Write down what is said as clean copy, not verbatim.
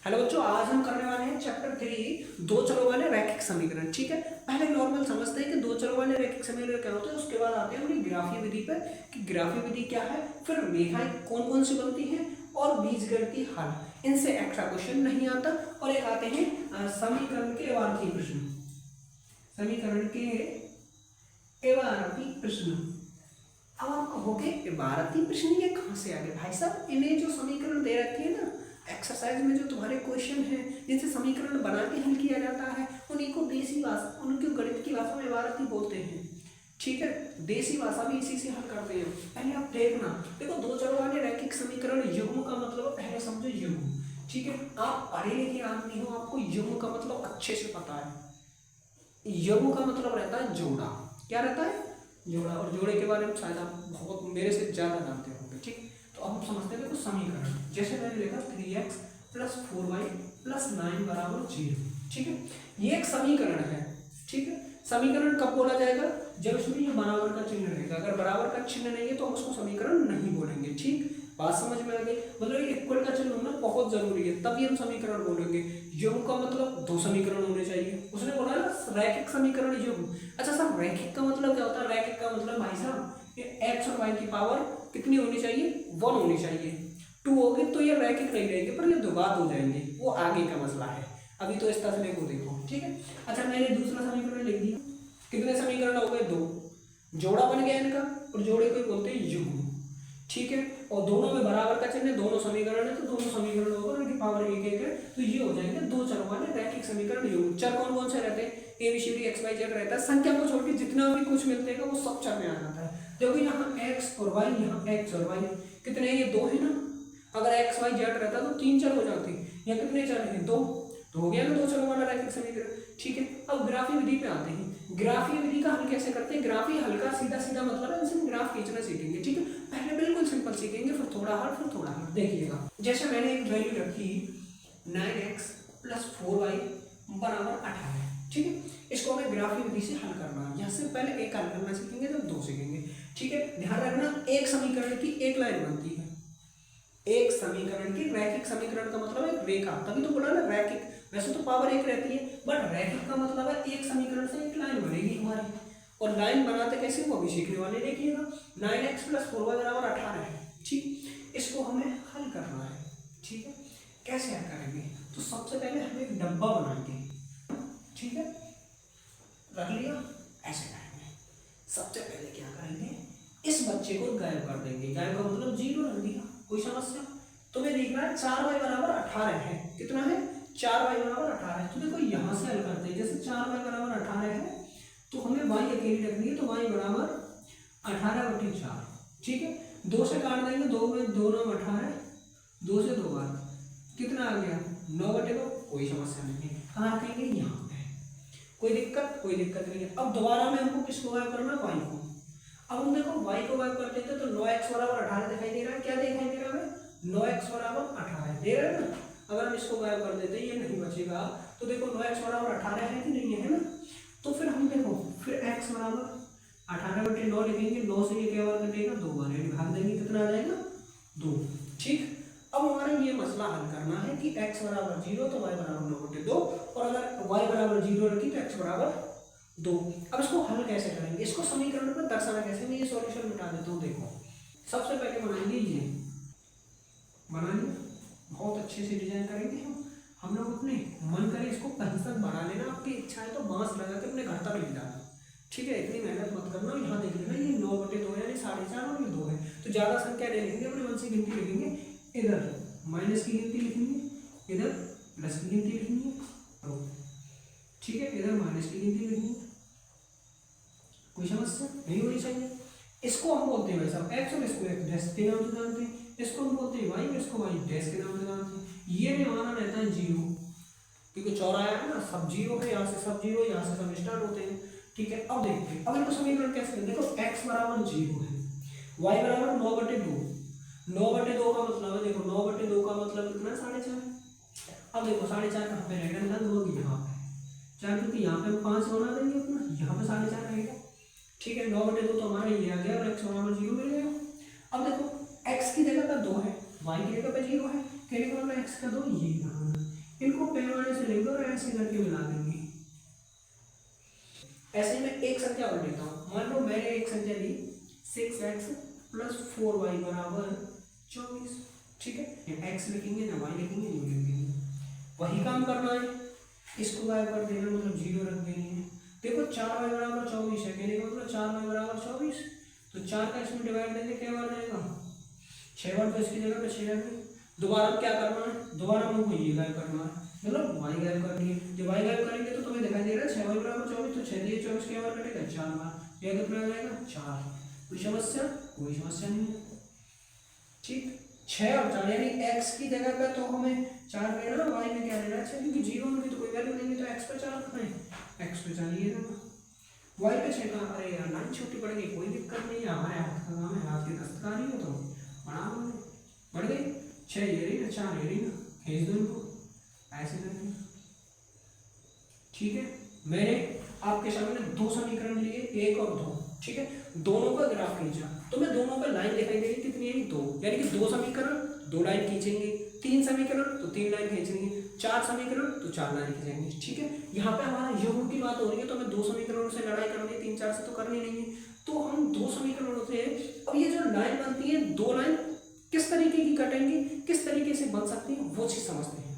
Hello बच्चों, आज हम करने वाले हैं चैप्टर 3 दो चरों वाले रैखिक समीकरण। ठीक है, पहले नॉर्मल समझते हैं कि दो चरों वाले रैखिक समीकरण क्या होते हैं, उसके बाद आते हैं अपनी ग्राफीय विधि पर कि ग्राफीय विधि क्या है, फिर रेखाएं कौन कौन सी बनती हैं और बीजगणितीय हल। इनसे एक्स्ट्रा क्वेश्चन नहीं आता। और एक आते हैं समीकरण के एवार्थी प्रश्न। समीकरण के एवार्थी प्रश्न। अब आप कहोगे इबारती प्रश्न ये कहाँ से आ गए भाई साहब? इन्हें जो समीकरण दे रखे हैं ना एक्सरसाइज में, जो तुम्हारे क्वेश्चन हैं जिनसे समीकरण बना के हल किया जाता है, उन्हीं को देसी भाषा, उनकी गणित की भाषा में इबारती बोलते हैं। ठीक है, देसी भाषा भी इसी से हल करते हैं। पहले आप देखना, देखो दो चरों वाले रैखिक समीकरण युग्म का मतलब पहले समझो युग्म। ठीक है, आप पढ़े लिखे आदमी हो, आपको युग्म का मतलब अच्छे से पता है। युग्म का मतलब रहता है जोड़ा। क्या रहता है? जोड़ा। और जोड़े के बारे में शायद आप बहुत मेरे से ज़्यादा जानते होंगे। ठीक, तो अब हम समझते हैं देखो समीकरण। जैसे मैंने लिखा 3x + 4y + 9 = 0। ठीक है, ये एक समीकरण है। ठीक है, समीकरण कब बोला जाएगा? जब इसमें ये बराबर का चिन्ह रहेगा। अगर बराबर का चिन्ह नहीं है तो हम उसको समीकरण नहीं बोलेंगे। ठीक, बात समझ में आ गई? मतलब इक्वल का चिन्ह होना बहुत जरूरी है, तभी हम समीकरण बोलेंगे। युग्म का मतलब दो समीकरण होने चाहिए। उसने बोला ना रैखिक समीकरण युग्म। अच्छा सर, रैखिक का मतलब क्या होता है? रैखिक का मतलब भाई साहब एक्स और वाई की पावर कितनी होनी चाहिए? 1 होनी चाहिए। 2 होगी तो ये रैखिक नहीं रहेंगे, पर ये द्विघात हो जाएंगे, वो आगे का मसला है। अभी तो इस तरह से देखो। ठीक है, अच्छा मैंने दूसरा समीकरण लिख दिया। कितने समीकरण हो गए? 2। जोड़ा बन गया इनका, और जोड़े को बोलते हैं युग्म। ठीक है, और दोनों में बराबर का चिन्ह है, दोनों समीकरण है, तो दोनों समीकरण होगा उनकी पावर 1 है, तो ये हो जाएंगे दो चरों वाले रैखिक समीकरण युग्म। चर कौन कौन से रहते हैं? ABCD XYZ रहता है। संख्या को छोड़ के जितना भी कुछ मिलते हैं वो सब चर में आ जाता है। देखो यहाँ x और y, यहाँ x और y कितने हैं? ये 2 है ना। अगर XYZ रहता तो 3 चर हो जाते। यहाँ कितने चर हैं? 2। तो हो गया ना दो चरों वाला रैखिक समीकरण। ठीक है, अब ग्राफीय विधि पे आते हैं। ग्राफीय विधि का हल कैसे करते हैं? ग्राफीय हल का सीधा सीधा मतलब है इनसे ग्राफ खींचना सीखेंगे। ठीक है, पहले बिल्कुल सिंपल सीखेंगे, फिर थोड़ा हल, फिर थोड़ा हल। देखिएगा, जैसे मैंने एक वैल्यू रखी 9x + 4y = 18। ठीक है, इसको हमें ग्राफीय विधि से हल करना है। यहाँ से पहले एक हल करना सीखेंगे, जब दो सीखेंगे। ठीक है, ध्यान रखना एक समीकरण की एक लाइन बनती है। एक समीकरण की रैखिक समीकरण का मतलब है रेखा, तभी तो बोला ना रैखिक। वैसे तो पावर 1 रहती है, बट रैखिक का मतलब है एक समीकरण से एक लाइन बनेगी हमारी। और लाइन बनाते कैसे वो भी सीखने वाले। देखिएगा 9x + 4y = 18 है। ठीक, इसको हमें हल करना है। ठीक है, कैसे हल करेंगे? तो सबसे पहले हम एक डब्बा बनाएंगे। ठीक है, रख लिया, ऐसे करेंगे। सबसे पहले क्या करेंगे, इस बच्चे को गायब कर देंगे। गायब का मतलब 0 रख दिया। कोई समस्या? तुम्हें देखना है 4y = 18 है। कितना है? 4y = 18 है। तो देखो यहाँ से हल करते हैं। जैसे 4y = 18 है तो हमें y अकेली रखनी है, तो y = 18/4। ठीक है, 2 से काट देंगे, 2 में 2 9 18, 2 से 2 बार कितना आ गया? 9/2। कोई समस्या नहीं है। कहाँ रखेंगे? यहाँ पे। कोई दिक्कत? कोई दिक्कत नहीं है। अब दोबारा में हमको किसको गायब करना? y को। अब हम देखो y को गायब कर देते तो 9x = 18 दिखाई दे रहा है। क्या दिखाई दे रहा है? 9x = 18 दे रहा है ना। अगर हम इसको गायब कर देते ये नहीं बचेगा, तो देखो 9x = 18 है कि नहीं है ना। तो फिर हम देखो फिर x = 18/9 लिखेंगे। 9 से ये क्या बार कटेगा? 2 बार, यानी भाग देंगे, कितना आ जाएगा? 2। ठीक, अब हमारा ये मसला हल करना है कि x = 0 तो y = 9/2, और अगर y = 0 रखी तो x = 2। अब इसको हल कैसे करेंगे? इसको समीकरण में दर्शाना कैसे? मैं ये सॉल्यूशन मिटा देता हूँ। देखो सबसे पहले बनाएंगे ये, बनाएंगे बहुत अच्छे से डिजाइन करेंगे हम लोग अपने मन करे इसको कहीं तक बना लेना। आपकी इच्छा है तो बांस लगा के अपने घर तक ले जाना। ठीक है, इतनी मेहनत मत करना। यहाँ देख लेना ये 9/2 यानी 4.5 और ये 2 है, तो ज़्यादा संख्या ले लेंगे, अपने मन से गिनती लिखेंगे। इधर माइनस की गिनती लिखेंगे, इधर प्लस की गिनती लिखेंगे। ठीक है, इधर माइनस की गिनती लिखेंगे। कोई समस्या नहीं होनी चाहिए। इसको हम बोलते हैं भाई साहब एक्स, और इसको एक्स डैश के नाम से जानते हैं। इसको हम बोलते हैं वाई, और इसको वाई डैश के नाम से जानते हैं। ये में हमारा रहता है 0, क्योंकि चौराहा है ना, सब 0 है। यहाँ से सब 0, यहाँ से सब स्टार्ट होते हैं। ठीक है, अब देखते हैं अब इनको समीकरण कैसे करें। देखो x = 0 है, y = 9/2। 9/2 का मतलब है, देखो 9/2 का मतलब कितना है? 4.5। अब देखो 4.5 कहाँ पे रहेगा? लगभग यहाँ पे 4, क्योंकि यहाँ पे 5 बना देंगे अपना, यहाँ पे 4.5 रहेगा। ठीक है, 9/2 तो हमारा ये आ गया, और x = 0 मिल गया। अब देखो x की जगह पर 2 है, y की जगह पर 0 है, कहने का मतलब x का 2 ये यहाँ है। इनको पैमाने से लेकर और ऐसे करके मिला देंगे। ऐसे ही मैं एक संख्या और लेता हूँ। मान लो मैंने एक संख्या ली 6x + 4y = 24। ठीक है, x लिखेंगे ना y लिखेंगे, नहीं लिखेंगे, वही काम करना है। इसको गायब कर देना, मतलब 0 रख देनी है। देखो 4y = 24 है, कहने का मतलब 4y = 24, तो 4 का इसमें डिवाइड देंगे, क्या बार जाएगा 6 बार, तो इसकी जगह पे 6 रख देंगे। दोबारा क्या करना है, दोबारा हमको ये गायब करना है, मतलब y गायब करनी है। जब y गायब करेंगे तो तुम्हें दिखाई दे रहा है 6y = 24, तो 6 दिए 24 के बार कटेगा 4 बार, यह कितना आ जाएगा 4। कोई समस्या? कोई समस्या नहीं है। ठीक, 6 और 4 यानी x की जगह पे तो हमें 4 लेना, y में क्या लेना है 6, क्योंकि 0 में तो कोई वैल्यू नहीं है, तो x पे 4 रखना है, x पे 4 ये देना, y पे 6 का। अरे यार लाइन छोटी पड़ गई, कोई दिक्कत नहीं है, हमारे हाथ का काम है, हाथ की दस्तकारी हो तो बना लो। बढ़ गई 6 ये रही ना, 4 ये रही ना, खींच दो इनको ऐसे करके। ठीक है, मैंने आपके सामने दो समीकरण लिए, 1 और 2। ठीक है, दोनों का ग्राफ खींचा, तो मैं दोनों पे लाइन दिखाई देगी कितनी है 2, यानी कि 2 समीकरण 2 लाइन खींचेंगे, 3 समीकरण तो 3 लाइन खींचेंगे, 4 समीकरण तो 4 लाइन खींचेंगे। ठीक है, यहाँ पे हमारा योग की बात हो रही है, तो हमें 2 समीकरणों से लड़ाई करनी है, 3 4 से तो करनी नहीं है, तो हम 2 समीकरणों से अब ये जो लाइन बनती है, 2 लाइन किस तरीके की कटेंगी, किस तरीके से बन सकती है, वो चीज समझते हैं।